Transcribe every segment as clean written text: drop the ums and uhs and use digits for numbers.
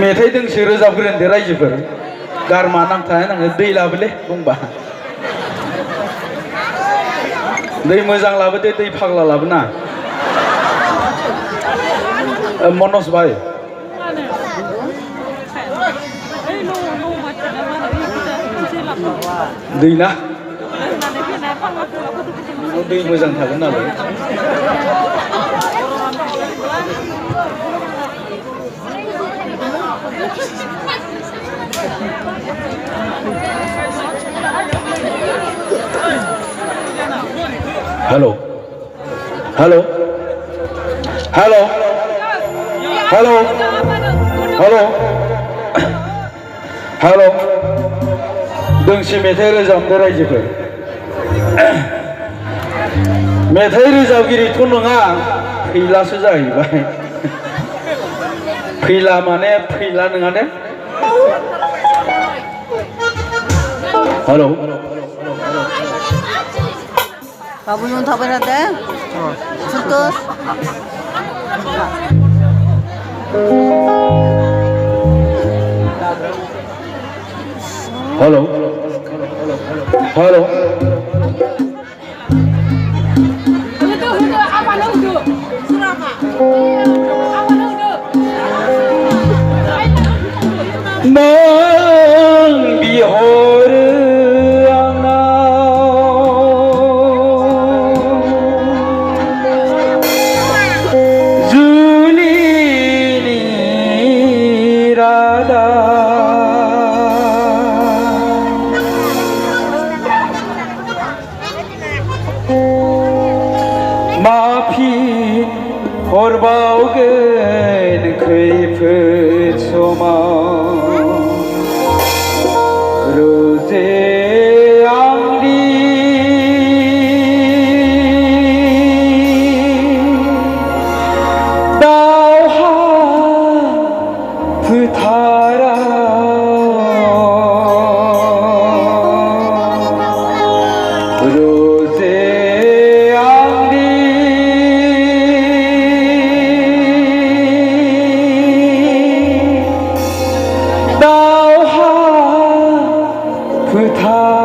मेथाइ दोंसे रोजाबग्रोनोदे रायजोफोर गारमा नांथाया नाङो दै लाबोले बुंबा दै मोजां लाबोदे दै फाग्ला लाबोना मनज भाई दै ना दै मोजां थागोन नालाय hello hello hello hello hello hello दोंसे मेथाइ रोजाबदो रायजोफोर मेथाइ रोजाबगिरिथ' नङा फैलासो जाहैबाय फैला माने फैला नङा दे hello Babu nun tabar ada, sentus. Hello, hello. Nang bihor माफी हरबावगोन खैफोद समाव रोजे आंनि दावहा फोथाराव रोजे था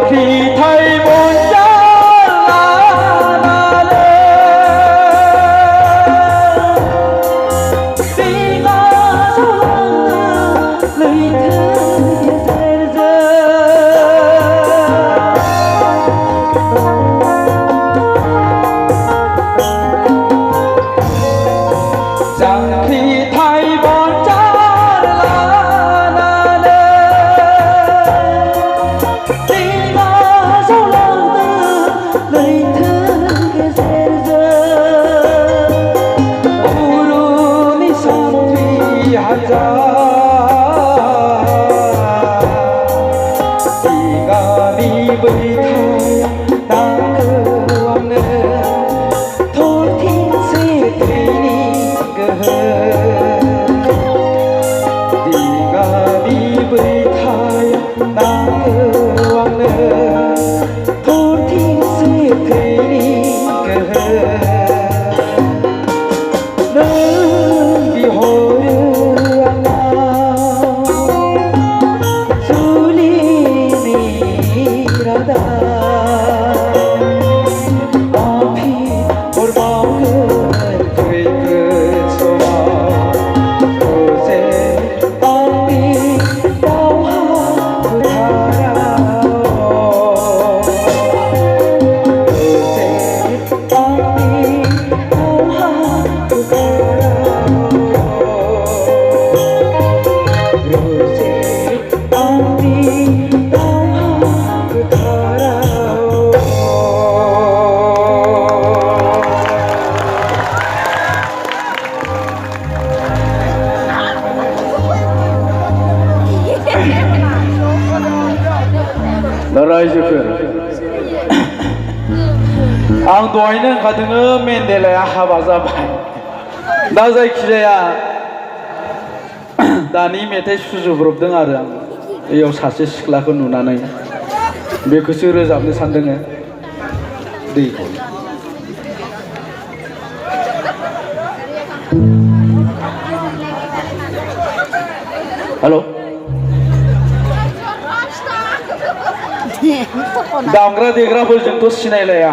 장피타이 본자라나는 네가 사랑하는 너희들의 살자 장피타이 본자라나는 네가 사랑하는 너희들의 살자 우르니 삼피하자 네가 미불 타야 나그 왕는 돌팅세 트이니 네가 미불 타야 나그 왕는 돌팅세 트이니 넌 비호르안나 술리니라다 아피 올바운 그리그소마 고세 아미 나와 그하라오 고세 아미 나와 그하라오 요새 아미 나와 그하라오 나라의 셰프 앙 도와이는 가등은 맨델라야 하바자바이 나 자이키자야 다니 메थाइ सुजुब्रबदों आरो आं बेयाव सासे सिख्लाखौ नुनानै बेखौसो रोजाबनो सानदों दैखौ हेल' दामग्रा देग्राफोरजोंथ' सिनायलाया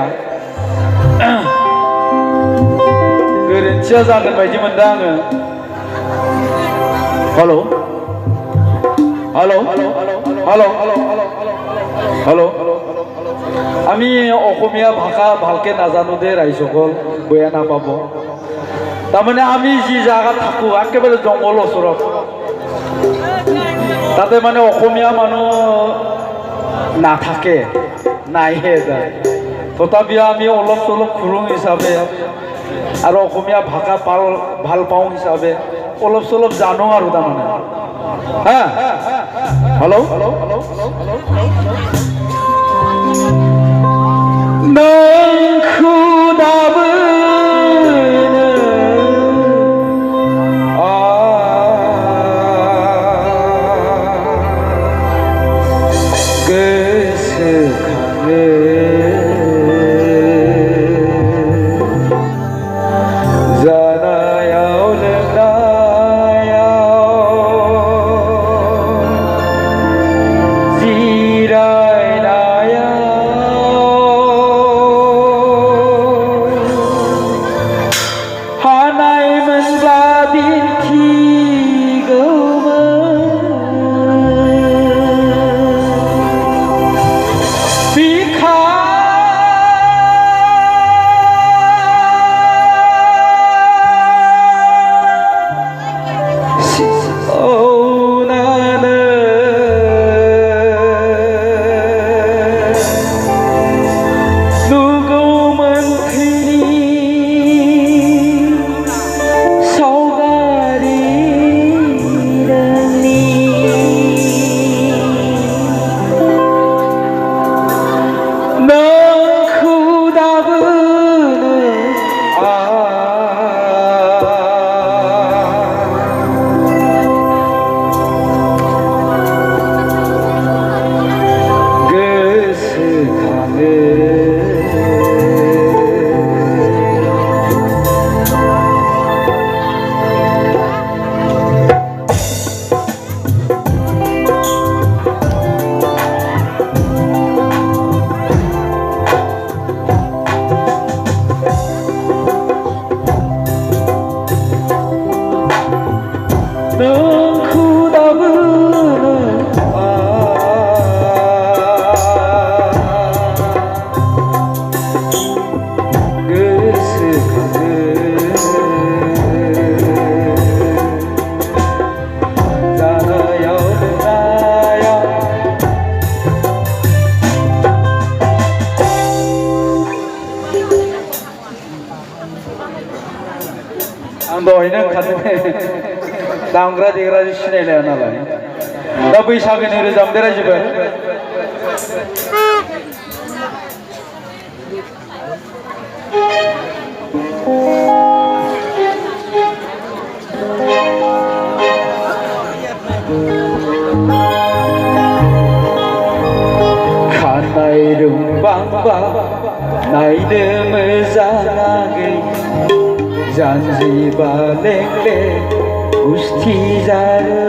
गोरोन्थिया जागोन बायदि मोनदों आङो हेल' हेल' हेल' हेल' আমি অসমীয়া ভাষা ভালকে নাজানো দে ৰাইজসকল বেয়া নাপাব তাৰমানে আমি যি জায়গাত থাকো একেবাৰে জংঘল ওচৰত তাতে মানে অসমীয়া মানুহ নাথাকে নাইহে যায় তথাপিও আমি অলপ চলপ খুৰুং হিচাপে আৰু অসমীয়া ভাষা ভাল পাওঁ হিচাপে অলপ চলপ জানো আৰু তাৰমানে হা হেল্ল' नोंखौ दाबोनो गोसोखाङो जानायाव लोंनायाव जिरायनायाव दामग्रा देग्रा सिनायलाया नालाय दा बैसागोनि रोजाबदो रायजोफोर खानाय रुंबांबा नायनो मोजाङै जानजि बालेंले गुस्थि जारो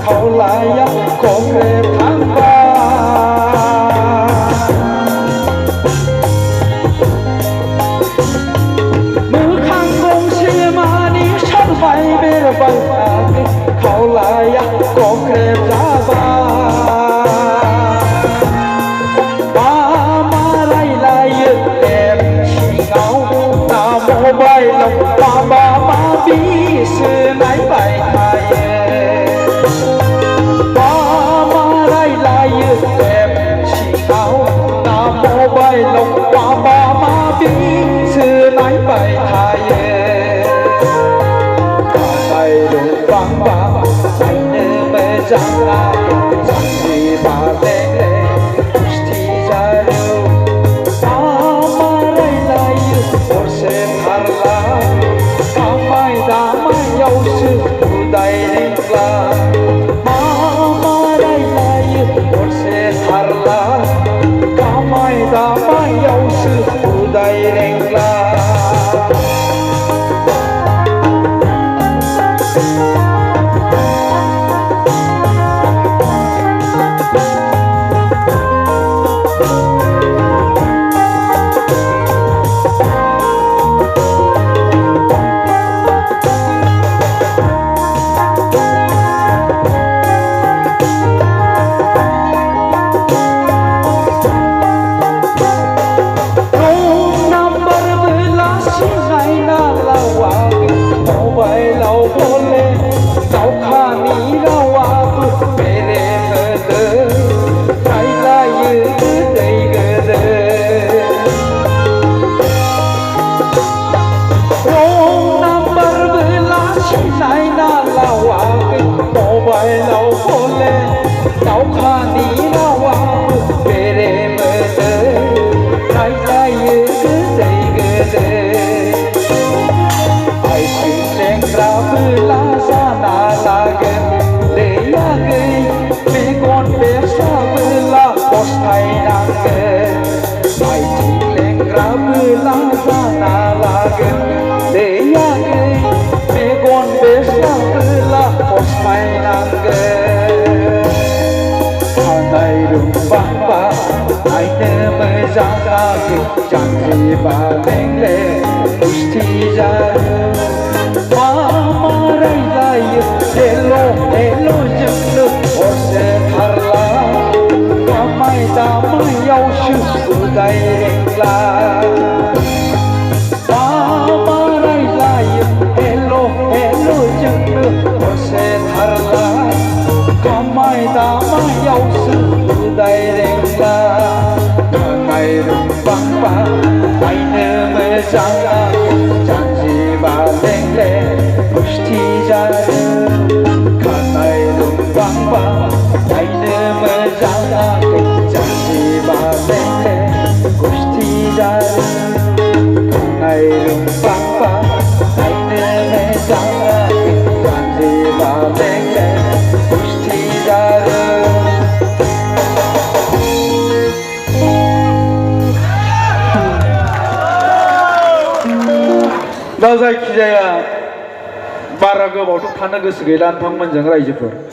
खावलाया खरे थांबा मोखां गंसे मानि सानबाय बेरबाय थागे खावलाया खरे जाबा मारायलायो टेप सिङाव ना मबाइलाव माबा माबिसो नायबाय थायो मबाइलाव माबा माबिसो नायबाय थायो खानाय रुंबांबा नायनो मोजाङै जानजि बालेंले गुस्थि जारो मारायलायो हरसे थारला खामाय दामायावसो उदाय रिंला मारायलायो हरसे थारला दामायावसो उदाय रेंला जानजि बालेंले गुस्थि जारो मारायलायो हेलो हेलो जोंनो हरसे थारला खामाय दामायावसो उदाय रेंला 마마라이라이 헬로 정르 호세 타라 거마이다 마야우스 다이랭라 강아이름 빵빵 아이름을 장아 장지바 랭레 무시티자르 강아이름 빵빵 아이름을 장아 장지바 랭레 무시티자르 강아이름 빵빵 아이름을 장아 장지바 랭레 무시티자르 나자 기자야 말하고 모두 타는 그 스게란 방문정 라이즈풀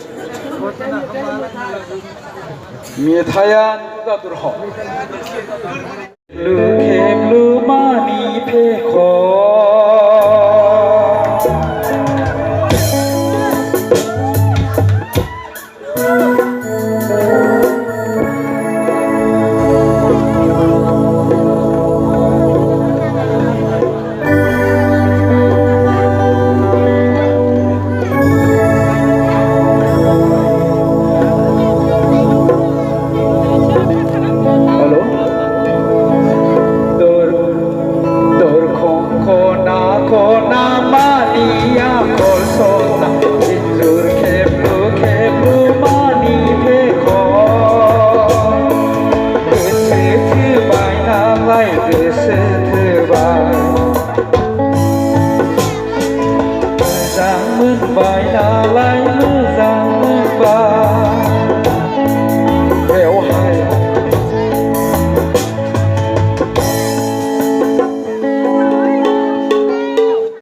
미타야 누가 들어 루케블루마니 페코 bài na lai